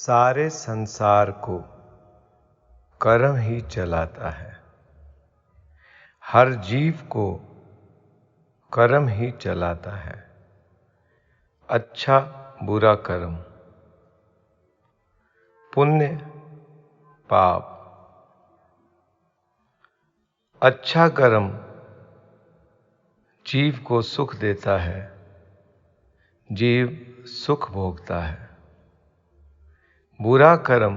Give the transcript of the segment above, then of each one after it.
सारे संसार को कर्म ही चलाता है। हर जीव को कर्म ही चलाता है। अच्छा बुरा कर्म, पुण्य पाप। अच्छा कर्म जीव को सुख देता है, जीव सुख भोगता है। बुरा कर्म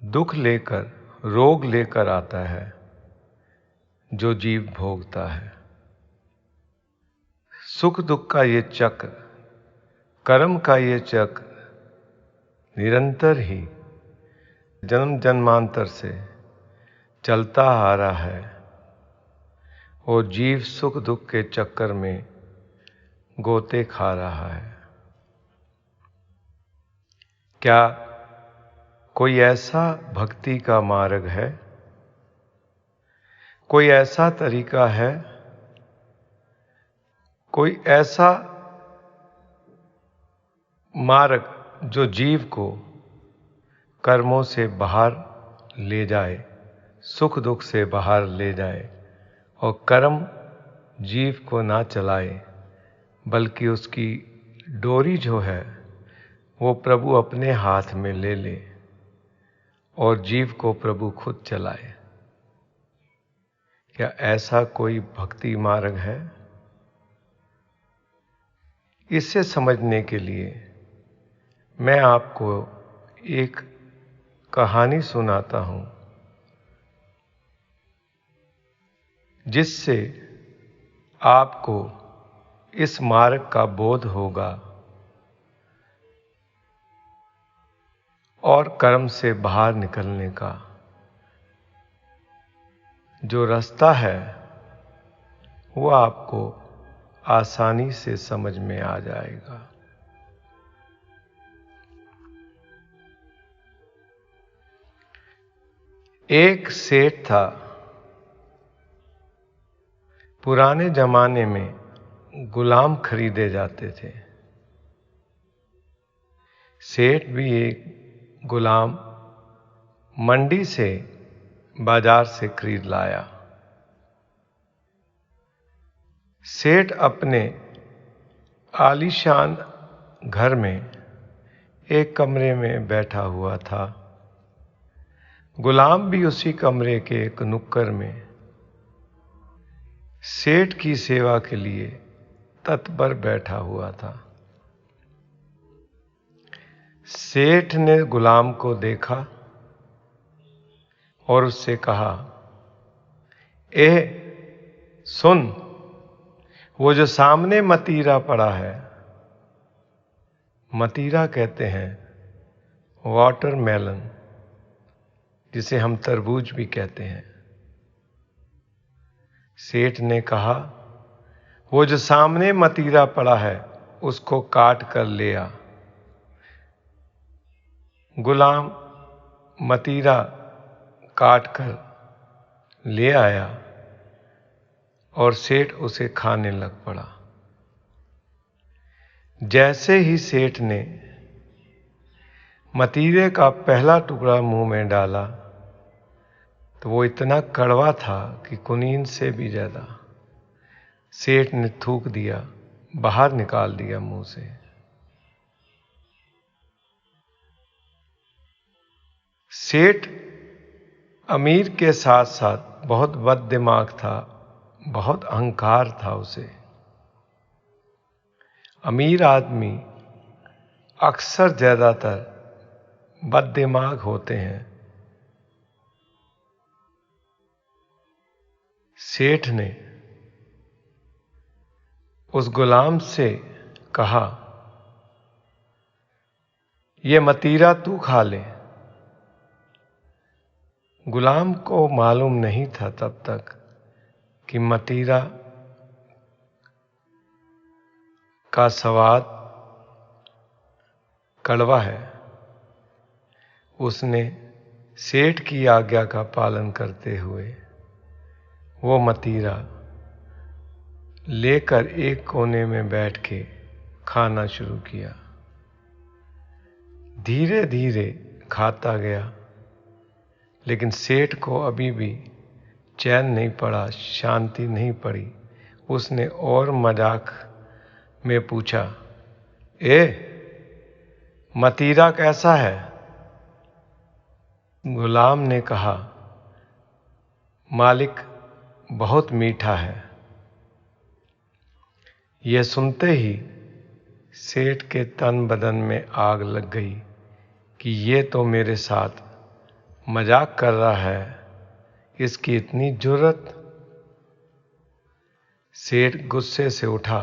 दुख लेकर, रोग लेकर आता है, जो जीव भोगता है। सुख दुख का ये चक्र, कर्म का ये चक्र निरंतर ही जन्म जन्मांतर से चलता आ रहा है और जीव सुख दुख के चक्कर में गोते खा रहा है। क्या कोई ऐसा भक्ति का मार्ग है, कोई ऐसा तरीका है, कोई ऐसा मार्ग जो जीव को कर्मों से बाहर ले जाए, सुख दुख से बाहर ले जाए और कर्म जीव को ना चलाए, बल्कि उसकी डोरी जो है वो प्रभु अपने हाथ में ले ले और जीव को प्रभु खुद चलाए? क्या ऐसा कोई भक्ति मार्ग है? इसे समझने के लिए मैं आपको एक कहानी सुनाता हूं, जिससे आपको इस मार्ग का बोध होगा और कर्म से बाहर निकलने का जो रास्ता है वो आपको आसानी से समझ में आ जाएगा। एक सेठ था। पुराने जमाने में गुलाम खरीदे जाते थे। सेठ भी एक गुलाम मंडी से, बाजार से खरीद लाया। सेठ अपने आलीशान घर में एक कमरे में बैठा हुआ था। गुलाम भी उसी कमरे के एक नुक्कड़ में सेठ की सेवा के लिए तत्पर बैठा हुआ था। सेठ ने गुलाम को देखा और उससे कहा, ए सुन, वो जो सामने मतीरा पड़ा है, मतीरा कहते हैं वाटरमेलन, जिसे हम तरबूज भी कहते हैं। सेठ ने कहा, वो जो सामने मतीरा पड़ा है उसको काट कर ले आ। गुलाम मतीरा काट कर ले आया और सेठ उसे खाने लग पड़ा। जैसे ही सेठ ने मतीरे का पहला टुकड़ा मुंह में डाला तो वो इतना कड़वा था कि कुनीन से भी ज्यादा। सेठ ने थूक दिया, बाहर निकाल दिया मुंह से। सेठ अमीर के साथ साथ बहुत बददिमाग था, बहुत अहंकार था उसे। अमीर आदमी अक्सर ज्यादातर बददिमाग होते हैं। सेठ ने उस गुलाम से कहा, ये मतीरा तू खा ले। गुलाम को मालूम नहीं था तब तक कि मतीरा का स्वाद कड़वा है। उसने सेठ की आज्ञा का पालन करते हुए वो मतीरा लेकर एक कोने में बैठ के खाना शुरू किया। धीरे धीरे खाता गया, लेकिन सेठ को अभी भी चैन नहीं पड़ा, शांति नहीं पड़ी। उसने और मजाक में पूछा, मतीरा कैसा है? गुलाम ने कहा, मालिक बहुत मीठा है। यह सुनते ही सेठ के तन बदन में आग लग गई कि ये तो मेरे साथ मजाक कर रहा है, इसकी इतनी जुर्रत। सेठ गुस्से से उठा,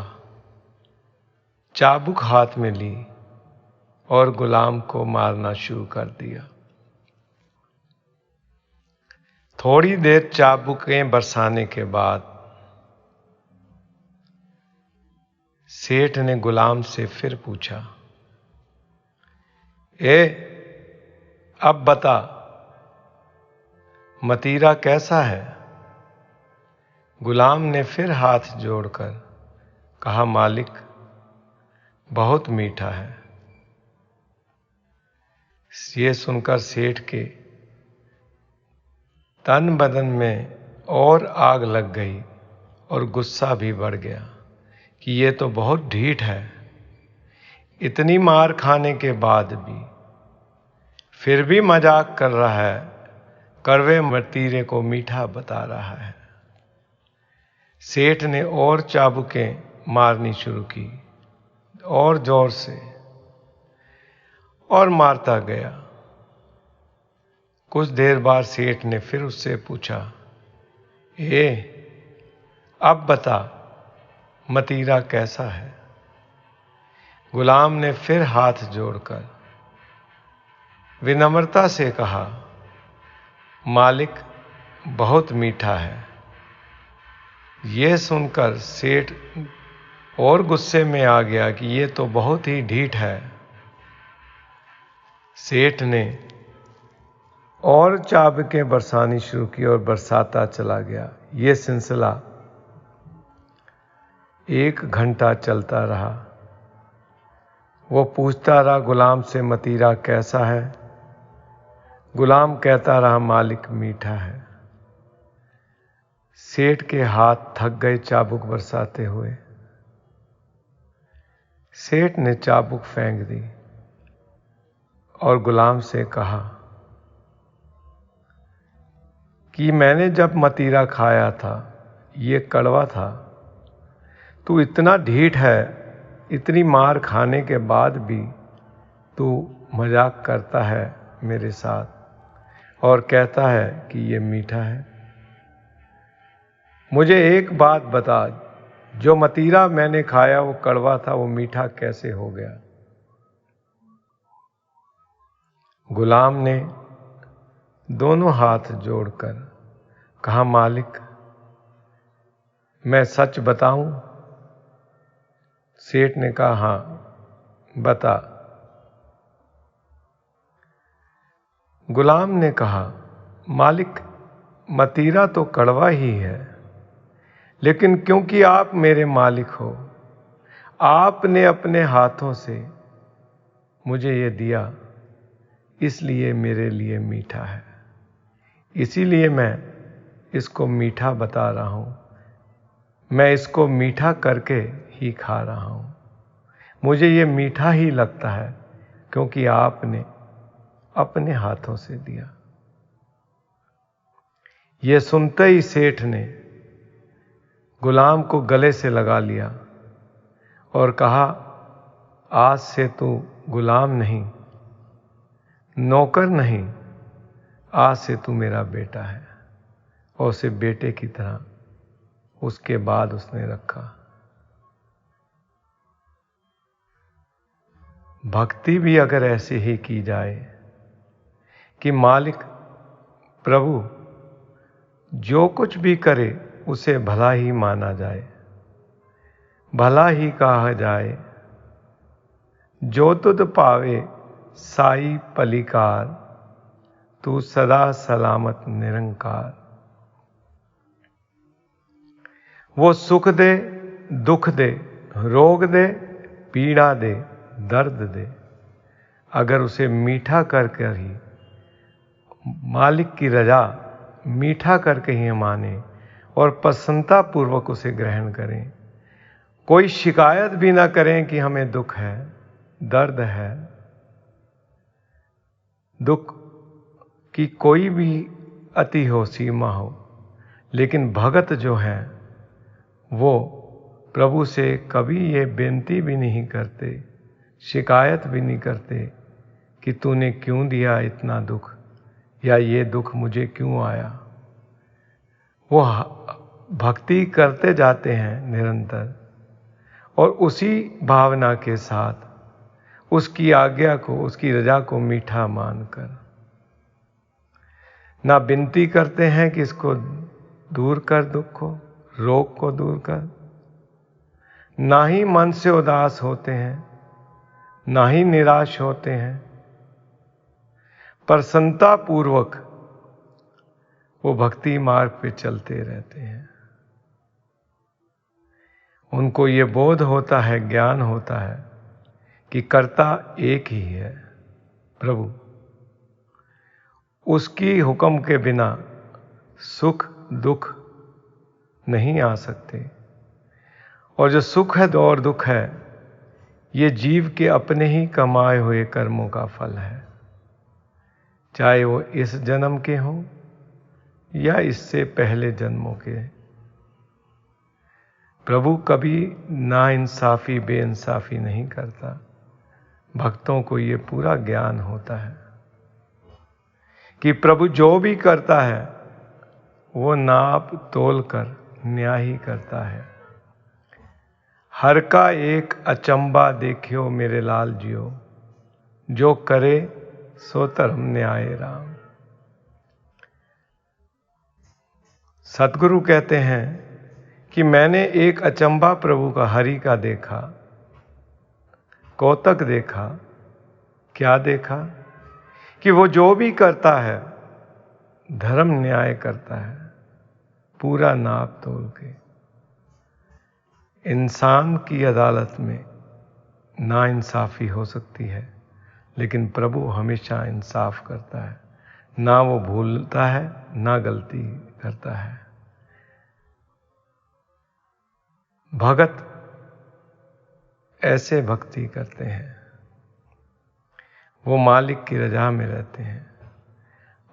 चाबुक हाथ में ली और गुलाम को मारना शुरू कर दिया। थोड़ी देर चाबुकें बरसाने के बाद सेठ ने गुलाम से फिर पूछा, अब बता, मतीरा कैसा है? गुलाम ने फिर हाथ जोड़कर कहा, मालिक बहुत मीठा है। ये सुनकर सेठ के तन बदन में और आग लग गई और गुस्सा भी बढ़ गया कि ये तो बहुत ढीठ है। इतनी मार खाने के बाद भी फिर भी मजाक कर रहा है, कड़वे मतीरे को मीठा बता रहा है। सेठ ने और चाबुकें मारनी शुरू की, और जोर से, और मारता गया। कुछ देर बाद सेठ ने फिर उससे पूछा, अब बता, मतीरा कैसा है? गुलाम ने फिर हाथ जोड़कर विनम्रता से कहा, मालिक बहुत मीठा है। यह सुनकर सेठ और गुस्से में आ गया कि ये तो बहुत ही ढीठ है। सेठ ने और चाबुकें बरसानी शुरू की और बरसाता चला गया। ये सिलसिला 1 घंटा चलता रहा। वो पूछता रहा गुलाम से, मतीरा कैसा है? गुलाम कहता रहा, मालिक मीठा है। सेठ के हाथ थक गए चाबुक बरसाते हुए। सेठ ने चाबुक फेंक दी और गुलाम से कहा कि मैंने जब मतीरा खाया था ये कड़वा था। तू इतना ढीठ है, इतनी मार खाने के बाद भी तू मजाक करता है मेरे साथ और कहता है कि ये मीठा है। मुझे एक बात बता, जो मतीरा मैंने खाया वो कड़वा था, वो मीठा कैसे हो गया? गुलाम ने दोनों हाथ जोड़कर कहा, मालिक मैं सच बताऊं? सेठ ने कहा, हाँ बता। गुलाम ने कहा, मालिक मतीरा तो कड़वा ही है, लेकिन क्योंकि आप मेरे मालिक हो, आपने अपने हाथों से मुझे ये दिया, इसलिए मेरे लिए मीठा है। इसीलिए मैं इसको मीठा बता रहा हूं। मैं इसको मीठा करके ही खा रहा हूं। मुझे ये मीठा ही लगता है क्योंकि आपने अपने हाथों से दिया। ये सुनते ही सेठ ने गुलाम को गले से लगा लिया और कहा, आज से तू गुलाम नहीं, नौकर नहीं, आज से तू मेरा बेटा है। और उसे बेटे की तरह उसके बाद उसने रखा। भक्ति भी अगर ऐसे ही की जाए कि मालिक प्रभु जो कुछ भी करे उसे भला ही माना जाए, भला ही कहा जाए, जो तुध पावे साई पलिकार, तू सदा सलामत निरंकार। वो सुख दे, दुख दे, रोग दे, पीड़ा दे, दर्द दे, अगर उसे मीठा करके ही, मालिक की रजा मीठा करके ही माने और प्रसन्नता पूर्वक उसे ग्रहण करें, कोई शिकायत भी ना करें कि हमें दुख है, दर्द है। दुख की कोई भी अति हो, सीमा हो, लेकिन भगत जो है वो प्रभु से कभी ये बेनती भी नहीं करते, शिकायत भी नहीं करते कि तूने क्यों दिया इतना दुख, या ये दुख मुझे क्यों आया। वो भक्ति करते जाते हैं निरंतर, और उसी भावना के साथ उसकी आज्ञा को, उसकी रजा को मीठा मानकर ना विनती करते हैं कि इसको दूर कर, दुख को, रोग को दूर कर, ना ही मन से उदास होते हैं, ना ही निराश होते हैं। प्रसन्नता पूर्वक वो भक्ति मार्ग पे चलते रहते हैं। उनको ये बोध होता है, ज्ञान होता है कि कर्ता एक ही है, प्रभु। उसकी हुक्म के बिना सुख दुख नहीं आ सकते, और जो सुख है और दुख है ये जीव के अपने ही कमाए हुए कर्मों का फल है, चाहे वो इस जन्म के हों या इससे पहले जन्मों के। प्रभु कभी नाइंसाफी बेइंसाफी नहीं करता। भक्तों को ये पूरा ज्ञान होता है कि प्रभु जो भी करता है वो नाप तोल कर न्याय ही करता है। हर का एक अचंबा देखियो मेरे लाल जियो, जो करे सो धर्म न्याय राम। सतगुरु कहते हैं कि मैंने एक अचंबा प्रभु का, हरि का देखा, कौतक देखा। क्या देखा? कि वो जो भी करता है धर्म न्याय करता है, पूरा नाप तोल के। इंसान की अदालत में नाइंसाफी हो सकती है, लेकिन प्रभु हमेशा इंसाफ करता है। ना वो भूलता है, ना गलती करता है। भगत ऐसे भक्ति करते हैं, वो मालिक की रजा में रहते हैं।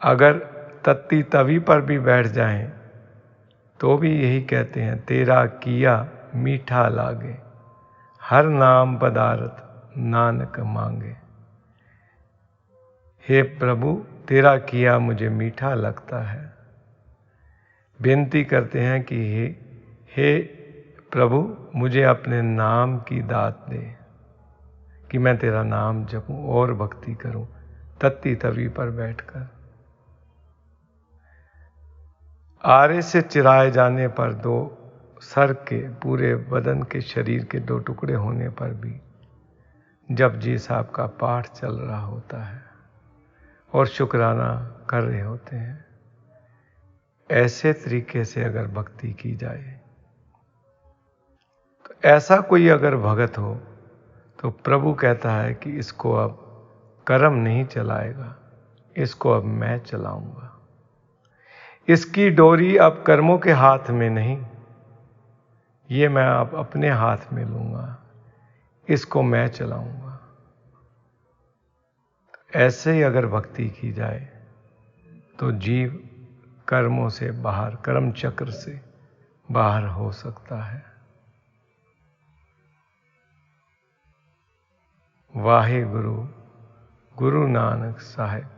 अगर तत्ती तवी पर भी बैठ जाएं तो भी यही कहते हैं, तेरा किया मीठा लागे, हर नाम पदार्थ नानक मांगे। हे प्रभु, तेरा किया मुझे मीठा लगता है। विनती करते हैं कि हे प्रभु, मुझे अपने नाम की दात दे कि मैं तेरा नाम जपूं और भक्ति करूं तत्ती तवी पर बैठकर। आरे से चिराए जाने पर, दो सर के पूरे बदन के शरीर के दो टुकड़े होने पर भी जब जी साहब का पाठ चल रहा होता है और शुक्राना कर रहे होते हैं, ऐसे तरीके से अगर भक्ति की जाए तो ऐसा कोई अगर भगत हो तो प्रभु कहता है कि इसको अब कर्म नहीं चलाएगा, इसको अब मैं चलाऊंगा। इसकी डोरी अब कर्मों के हाथ में नहीं, ये मैं अब अपने हाथ में लूंगा, इसको मैं चलाऊंगा। ऐसे ही अगर भक्ति की जाए तो जीव कर्मों से बाहर, कर्म चक्र से बाहर हो सकता है। वाहे गुरु, गुरु नानक साहिब।